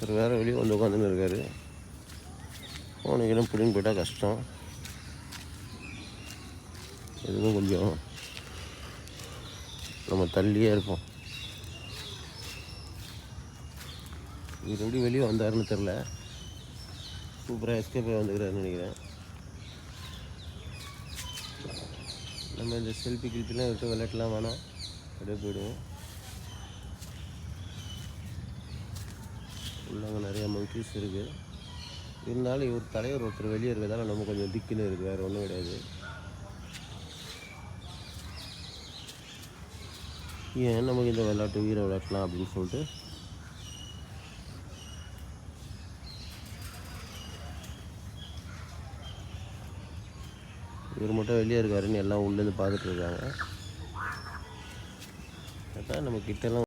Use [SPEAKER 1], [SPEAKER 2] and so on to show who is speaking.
[SPEAKER 1] ஒருத்தர் வேறு வெளியே வந்து உட்காந்துன்னு இருக்கார். ஃபோனுக்கெல்லாம் பிடின்னு போயிட்டால் கஷ்டம். எதுவும் கொஞ்சம் நம்ம தள்ளியே இருப்போம். இவர் எப்படி வெளியே வந்தாருன்னு தெரில. சூப்பராக எஸ்கேப் ஆகி வந்துக்கிறாருன்னு நினைக்கிறேன். நம்ம இந்த செல்ஃபி கில்பிலாம் விட்டு விளையாட்டுலாம் வேணாம், அப்படியே போயிடுவோம். உள்ளாங்க நிறையா மங்கீஸ் இருக்குது. இருந்தாலும் இவர் தலைவர் ஒருத்தர் வெளியே இருக்கிறதால நம்ம கொஞ்சம் திக்குன்னு இருக்குது, வேறு ஒன்றும் கிடையாது. ஏன் நமக்கு இந்த விளையாட்டு வீர விளையாடலாம் அப்படின்னு சொல்லிட்டு இவர் மட்டும் வெளியே இருக்காருன்னு எல்லாம் உள்ளேருந்து பார்த்துட்டு இருக்காங்க. அதான் நம்ம கிட்டலாம்